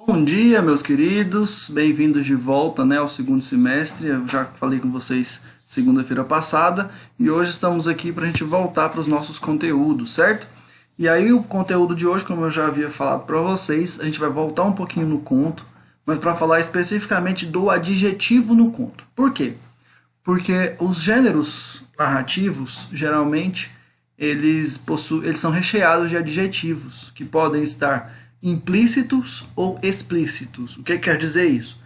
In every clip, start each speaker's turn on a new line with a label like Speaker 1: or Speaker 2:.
Speaker 1: Bom dia, meus queridos, bem-vindos de volta, ao segundo semestre. Eu já falei com vocês segunda-feira passada e hoje estamos aqui para a gente voltar para os nossos conteúdos, certo? E aí, o conteúdo de hoje, como eu já havia falado para vocês, a gente vai voltar um pouquinho no conto, mas para falar especificamente do adjetivo no conto. Por quê? Porque os gêneros narrativos, geralmente, eles são recheados de adjetivos que podem estar implícitos ou explícitos. O que quer dizer isso?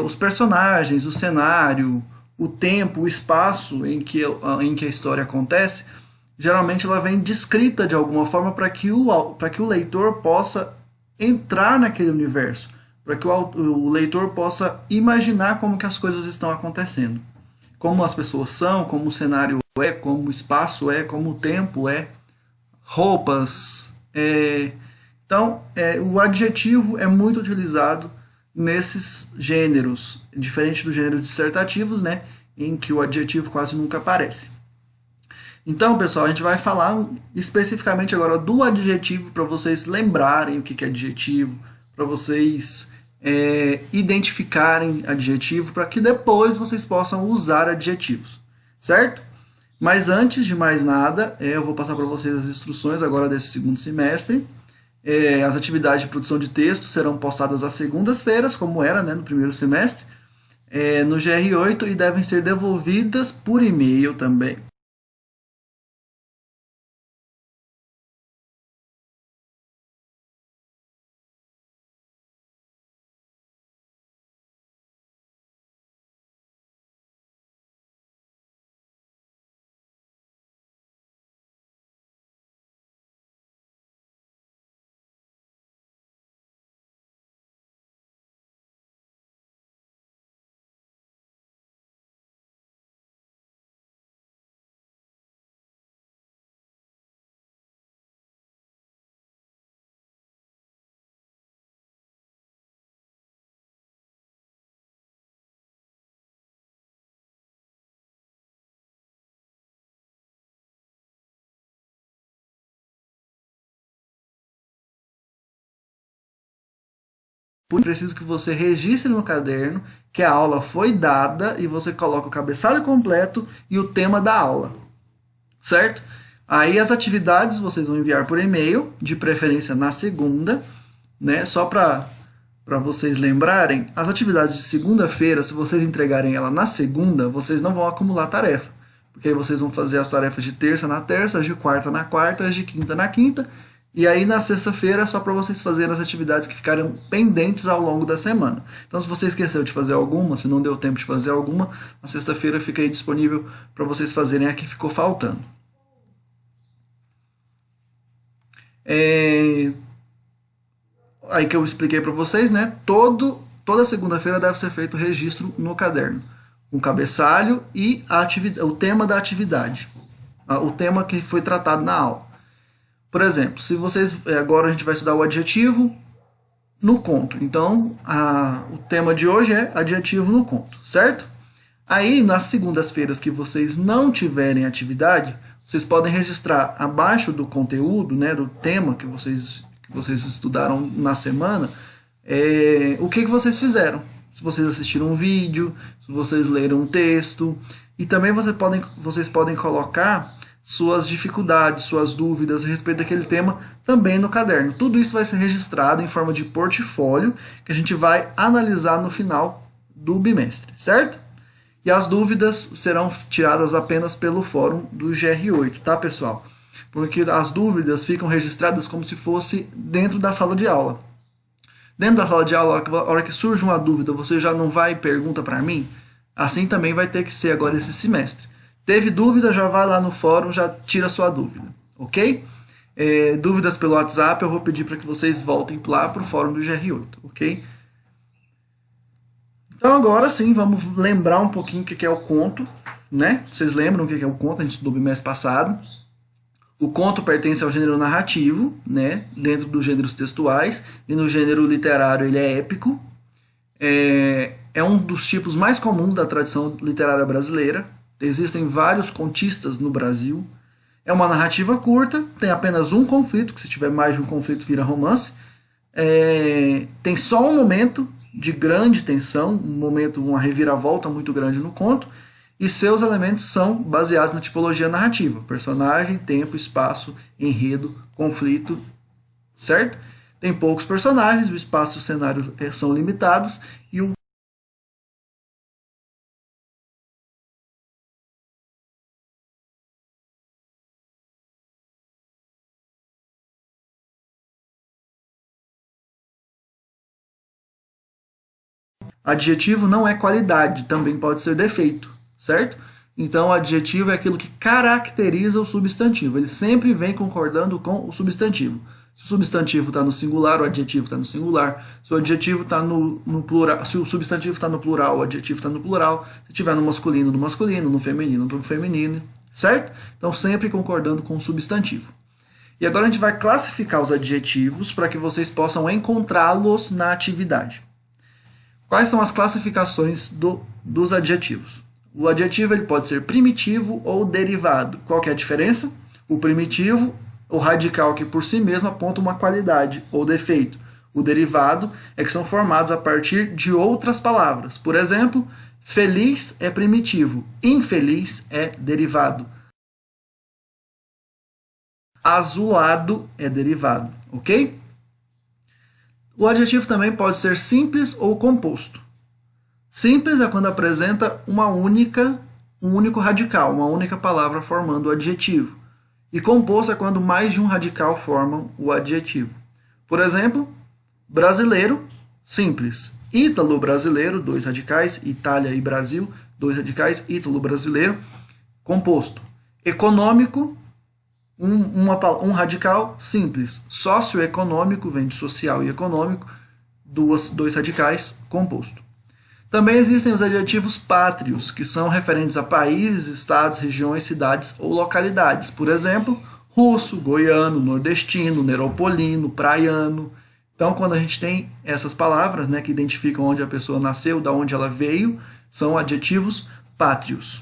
Speaker 1: Os personagens, o cenário, o tempo, o espaço em que a história acontece, geralmente ela vem descrita de alguma forma para que o leitor possa entrar naquele universo, para que o leitor possa imaginar como que as coisas estão acontecendo, como as pessoas são, como o cenário é, como o espaço é, como o tempo é, roupas. Então, o adjetivo é muito utilizado nesses gêneros, diferente do gênero dissertativos, né, em que o adjetivo quase nunca aparece. Então, pessoal, a gente vai falar especificamente agora do adjetivo para vocês lembrarem o que é adjetivo, para vocês identificarem adjetivo, para que depois vocês possam usar adjetivos, certo? Mas antes de mais nada, eu vou passar para vocês as instruções agora desse segundo semestre. As atividades de produção de texto serão postadas às segundas-feiras, como era, no primeiro semestre, no GR8, e devem ser devolvidas por e-mail também. Preciso que você registre no caderno que a aula foi dada e você coloca o cabeçalho completo e o tema da aula, certo? Aí as atividades vocês vão enviar por e-mail, de preferência na segunda, né? Só para vocês lembrarem, as atividades de segunda-feira, se vocês entregarem ela na segunda, vocês não vão acumular tarefa, porque aí vocês vão fazer as tarefas de terça na terça, as de quarta na quarta, as de quinta na quinta, e aí na sexta-feira é só para vocês fazerem as atividades que ficaram pendentes ao longo da semana. Então, se você esqueceu de fazer alguma, se não deu tempo de fazer alguma, na sexta-feira fica aí disponível para vocês fazerem a que ficou faltando. Aí que eu expliquei para vocês, né? Toda segunda-feira deve ser feito o registro no caderno, um cabeçalho e o tema da atividade, o tema que foi tratado na aula. Por exemplo, se vocês agora a gente vai estudar o adjetivo no conto. Então, o tema de hoje é adjetivo no conto, certo? Aí, nas segundas-feiras que vocês não tiverem atividade, vocês podem registrar abaixo do conteúdo, né, do tema que vocês estudaram na semana, o que vocês fizeram. Se vocês assistiram um vídeo, se vocês leram um texto. E também vocês podem colocar suas dificuldades, suas dúvidas a respeito daquele tema também no caderno. Tudo isso vai ser registrado em forma de portfólio que a gente vai analisar no final do bimestre, certo? E as dúvidas serão tiradas apenas pelo fórum do GR8, tá, pessoal? Porque as dúvidas ficam registradas como se fosse dentro da sala de aula. Dentro da sala de aula, a hora que surge uma dúvida, você já não vai e pergunta para mim? Assim também vai ter que ser agora esse semestre. Teve dúvida, já vai lá no fórum, já tira a sua dúvida, ok? Dúvidas pelo WhatsApp, eu vou pedir para que vocês voltem lá para o fórum do GR8, ok? Então agora sim, vamos lembrar um pouquinho o que é o conto, né? Vocês lembram o que é o conto? A gente estudou no mês passado. O conto pertence ao gênero narrativo, né? Dentro dos gêneros textuais, e no gênero literário ele é épico. É um dos tipos mais comuns da tradição literária brasileira. Existem vários contistas no Brasil. É uma narrativa curta, tem apenas um conflito, que se tiver mais de um conflito vira romance, tem só um momento de grande tensão, um momento, uma reviravolta muito grande no conto, e seus elementos são baseados na tipologia narrativa: personagem, tempo, espaço, enredo, conflito, certo? Tem poucos personagens, o espaço e o cenário são limitados, e o adjetivo não é qualidade, também pode ser defeito, certo? Então, o adjetivo é aquilo que caracteriza o substantivo. Ele sempre vem concordando com o substantivo. Se o substantivo está no singular, o adjetivo está no singular. Se o adjetivo está no plural, se o substantivo está no plural, o adjetivo está no plural. Se estiver no masculino, no feminino, no feminino, certo? Então, sempre concordando com o substantivo. E agora a gente vai classificar os adjetivos para que vocês possam encontrá-los na atividade. Quais são as classificações dos adjetivos? O adjetivo ele pode ser primitivo ou derivado. Qual que é a diferença? O primitivo, o radical que por si mesmo aponta uma qualidade ou defeito. O derivado é que são formados a partir de outras palavras. Por exemplo, feliz é primitivo, infeliz é derivado. Azulado é derivado, ok? O adjetivo também pode ser simples ou composto. Simples é quando apresenta um único radical, uma única palavra formando o adjetivo. E composto é quando mais de um radical formam o adjetivo. Por exemplo, brasileiro, simples. Ítalo-brasileiro, 2 radicais. Itália e Brasil, 2 radicais. Ítalo-brasileiro, composto. Econômico, um radical, simples. Socioeconômico, vem de social e econômico, 2 radicais, composto. Também existem os adjetivos pátrios, que são referentes a países, estados, regiões, cidades ou localidades. Por exemplo, russo, goiano, nordestino, neropolino, praiano. Então, quando a gente tem essas palavras, né, que identificam onde a pessoa nasceu, da onde ela veio, são adjetivos pátrios.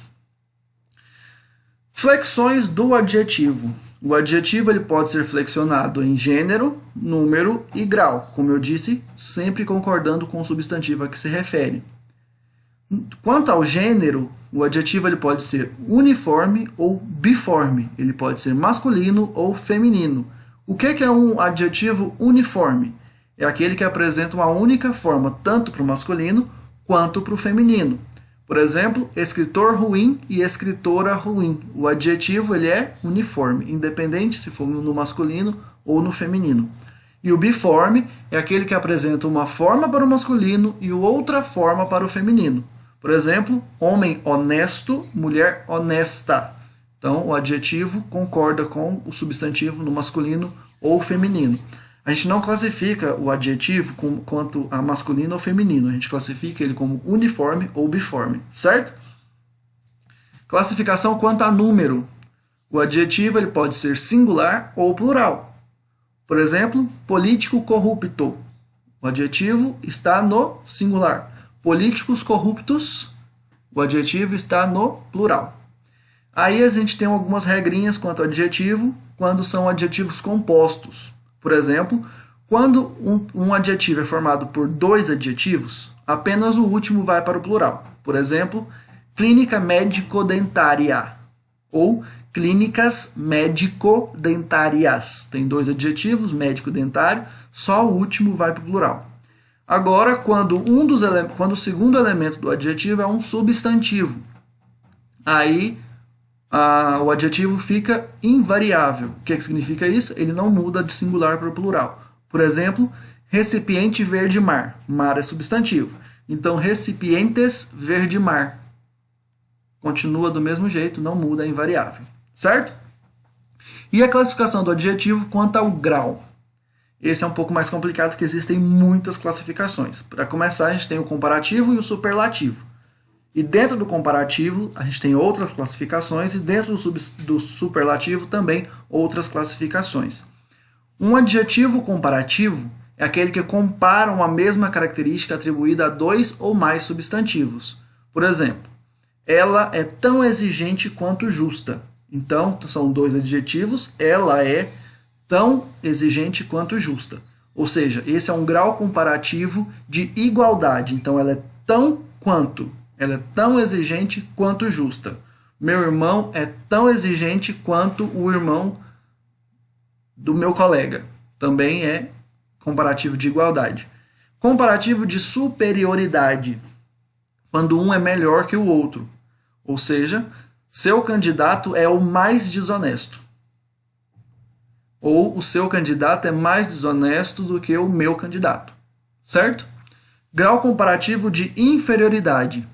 Speaker 1: Flexões do adjetivo. O adjetivo ele pode ser flexionado em gênero, número e grau. Como eu disse, sempre concordando com o substantivo a que se refere. Quanto ao gênero, o adjetivo ele pode ser uniforme ou biforme. Ele pode ser masculino ou feminino. O que é um adjetivo uniforme? É aquele que apresenta uma única forma, tanto para o masculino quanto para o feminino. Por exemplo, escritor ruim e escritora ruim. O adjetivo ele é uniforme, independente se for no masculino ou no feminino. E o biforme é aquele que apresenta uma forma para o masculino e outra forma para o feminino. Por exemplo, homem honesto, mulher honesta. Então, o adjetivo concorda com o substantivo no masculino ou feminino. A gente não classifica o adjetivo quanto a masculino ou feminino. A gente classifica ele como uniforme ou biforme, certo? Classificação quanto a número. O adjetivo ele pode ser singular ou plural. Por exemplo, político corrupto. O adjetivo está no singular. Políticos corruptos. O adjetivo está no plural. Aí a gente tem algumas regrinhas quanto ao adjetivo, quando são adjetivos compostos. Por exemplo, quando um adjetivo é formado por 2 adjetivos, apenas o último vai para o plural. Por exemplo, clínica médico-dentária ou clínicas médico-dentárias. Tem 2 adjetivos, médico-dentário, só o último vai para o plural. Agora, quando o segundo elemento do adjetivo é um substantivo, aí o adjetivo fica invariável. O que significa isso? Ele não muda de singular para o plural. Por exemplo, recipiente verde-mar. Mar é substantivo. Então, recipientes verde-mar. Continua do mesmo jeito, não muda, é invariável. Certo? E a classificação do adjetivo quanto ao grau. Esse é um pouco mais complicado, porque existem muitas classificações. Para começar, a gente tem o comparativo e o superlativo. E dentro do comparativo, a gente tem outras classificações e dentro do superlativo também outras classificações. Um adjetivo comparativo é aquele que compara uma mesma característica atribuída a 2 ou mais substantivos. Por exemplo, ela é tão exigente quanto justa. Então, são 2 adjetivos, ela é tão exigente quanto justa. Ou seja, esse é um grau comparativo de igualdade. Então, ela é tão quanto, ela é tão exigente quanto justa. Meu irmão é tão exigente quanto o irmão do meu colega. Também é comparativo de igualdade. Comparativo de superioridade, quando um é melhor que o outro. Ou seja, seu candidato é o mais desonesto. Ou o seu candidato é mais desonesto do que o meu candidato. Certo? Grau comparativo de inferioridade.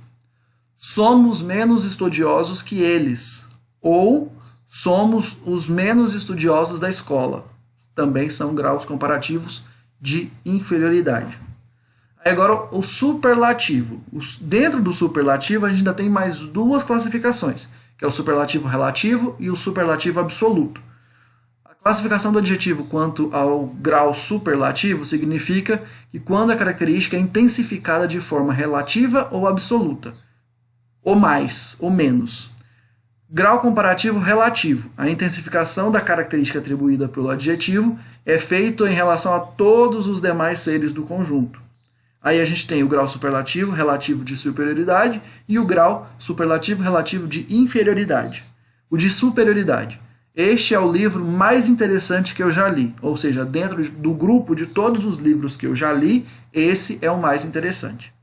Speaker 1: Somos menos estudiosos que eles. Ou somos os menos estudiosos da escola. Também são graus comparativos de inferioridade. Aí agora o superlativo. Dentro do superlativo a gente ainda tem mais duas classificações, que é o superlativo relativo e o superlativo absoluto. A classificação do adjetivo quanto ao grau superlativo significa que quando a característica é intensificada de forma relativa ou absoluta, ou mais, ou menos. Grau comparativo relativo. A intensificação da característica atribuída pelo adjetivo é feita em relação a todos os demais seres do conjunto. Aí a gente tem o grau superlativo relativo de superioridade e o grau superlativo relativo de inferioridade. O de superioridade. Este é o livro mais interessante que eu já li. Ou seja, dentro do grupo de todos os livros que eu já li, esse é o mais interessante.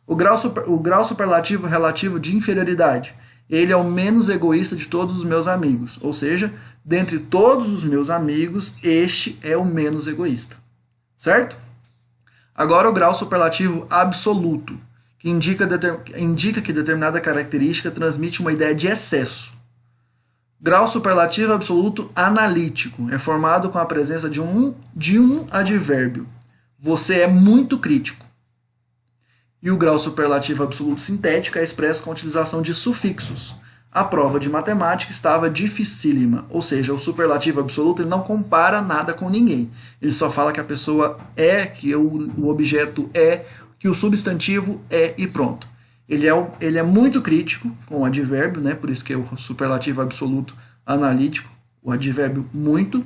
Speaker 1: O grau superlativo relativo de inferioridade. Ele é o menos egoísta de todos os meus amigos. Ou seja, dentre todos os meus amigos, este é o menos egoísta. Certo? Agora o grau superlativo absoluto, que indica que determinada característica transmite uma ideia de excesso. Grau superlativo absoluto analítico é formado com a presença de um advérbio. Você é muito crítico. E o grau superlativo absoluto sintético é expresso com a utilização de sufixos. A prova de matemática estava dificílima, ou seja, o superlativo absoluto ele não compara nada com ninguém. Ele só fala que a pessoa é, que o objeto é, que o substantivo é e pronto. Ele é muito crítico com o advérbio, né? Por isso que é o superlativo absoluto analítico, o advérbio muito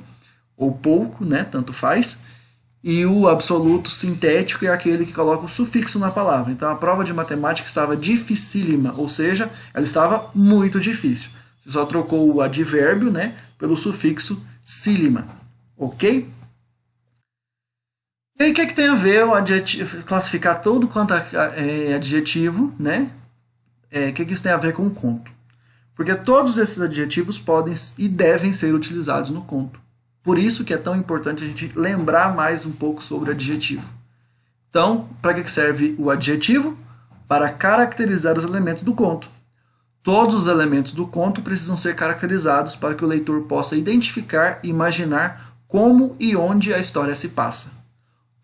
Speaker 1: ou pouco, né? Tanto faz. E o absoluto sintético é aquele que coloca o sufixo na palavra. Então a prova de matemática estava dificílima, ou seja, ela estava muito difícil. Você só trocou o advérbio, né, pelo sufixo sílima. Ok? E aí o que tem a ver o adjetivo, classificar todo quanto é adjetivo, né? O que isso tem a ver com o conto? Porque todos esses adjetivos podem e devem ser utilizados no conto. Por isso que é tão importante a gente lembrar mais um pouco sobre adjetivo. Então, para que serve o adjetivo? Para caracterizar os elementos do conto. Todos os elementos do conto precisam ser caracterizados para que o leitor possa identificar e imaginar como e onde a história se passa.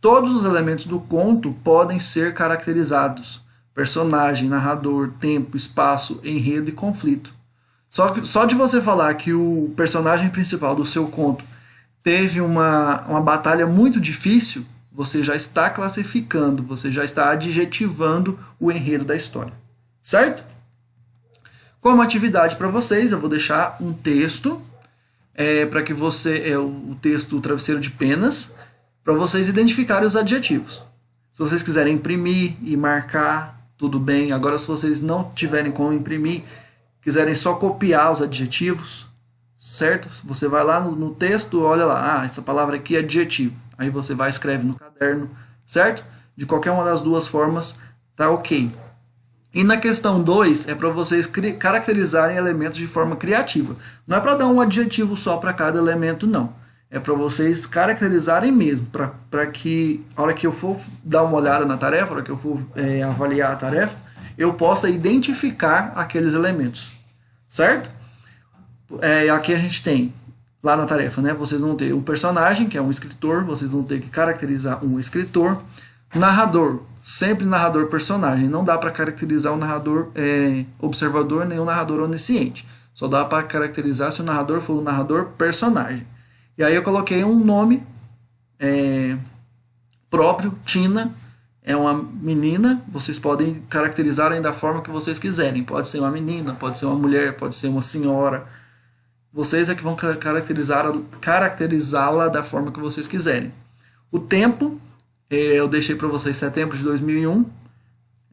Speaker 1: Todos os elementos do conto podem ser caracterizados: personagem, narrador, tempo, espaço, enredo e conflito. Só de você falar que o personagem principal do seu conto teve uma batalha muito difícil, você já está classificando, você já está adjetivando o enredo da história. Certo? Como atividade para vocês, eu vou deixar um texto, para que o texto do Travesseiro de Penas, para vocês identificarem os adjetivos. Se vocês quiserem imprimir e marcar, tudo bem. Agora, se vocês não tiverem como imprimir, quiserem só copiar os adjetivos, certo? Você vai lá no texto, olha lá, essa palavra aqui é adjetivo. Aí você vai e escreve no caderno, certo? De qualquer uma das duas formas, tá ok. E na questão 2, é para vocês caracterizarem elementos de forma criativa. Não é para dar um adjetivo só para cada elemento, não. É para vocês caracterizarem mesmo, para que, a hora que eu for dar uma olhada na tarefa, a hora que eu for avaliar a tarefa, eu possa identificar aqueles elementos, certo? Aqui a gente tem, lá na tarefa, né? Vocês vão ter um personagem, que é um escritor, vocês vão ter que caracterizar um escritor. Narrador, sempre narrador personagem. Não dá para caracterizar o narrador observador, nem o narrador onisciente. Só dá para caracterizar se o narrador for o narrador personagem. E aí eu coloquei um nome próprio, Tina. É uma menina, vocês podem caracterizarem da forma que vocês quiserem. Pode ser uma menina, pode ser uma mulher, pode ser uma senhora. Vocês é que vão caracterizá-la da forma que vocês quiserem. O tempo, eu deixei para vocês setembro de 2001.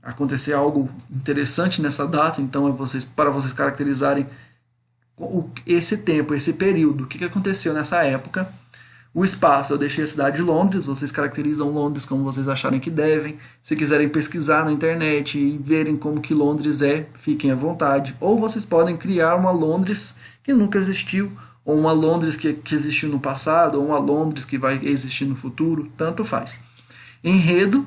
Speaker 1: Aconteceu algo interessante nessa data, então para vocês caracterizarem esse tempo, esse período, o que aconteceu nessa época. O espaço, eu deixei a cidade de Londres, vocês caracterizam Londres como vocês acharem que devem. Se quiserem pesquisar na internet e verem como que Londres é, fiquem à vontade. Ou vocês podem criar uma Londres que nunca existiu, ou uma Londres que existiu no passado, ou uma Londres que vai existir no futuro, tanto faz. Enredo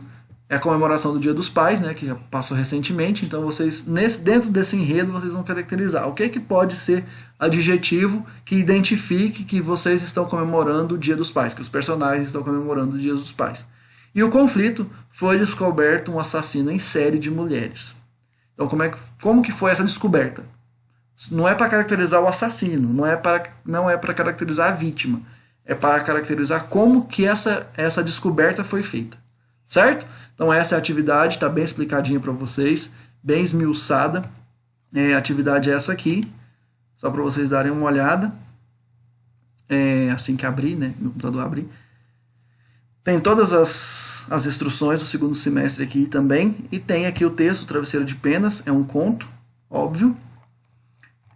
Speaker 1: é a comemoração do Dia dos Pais, né, que já passou recentemente, então vocês, dentro desse enredo, vocês vão caracterizar o que pode ser adjetivo que identifique que vocês estão comemorando o Dia dos Pais, que os personagens estão comemorando o Dia dos Pais. E o conflito: foi descoberto um assassino em série de mulheres. Então como que foi essa descoberta? Não é para caracterizar o assassino, não é para caracterizar a vítima, é para caracterizar como que essa descoberta foi feita. Certo? Então essa é a atividade, está bem explicadinha para vocês, bem esmiuçada. A atividade é essa aqui, só para vocês darem uma olhada. Assim que abrir, né? No computador abrir. Tem todas as instruções do segundo semestre aqui também. E tem aqui o texto, Travesseiro de Penas, é um conto, óbvio.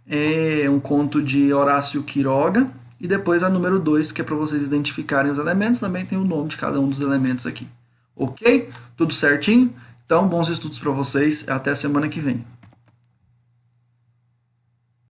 Speaker 1: É um conto de Horácio Quiroga. E depois a número 2, que é para vocês identificarem os elementos. Também tem o nome de cada um dos elementos aqui. Ok? Tudo certinho? Então, bons estudos para vocês. Até semana que vem.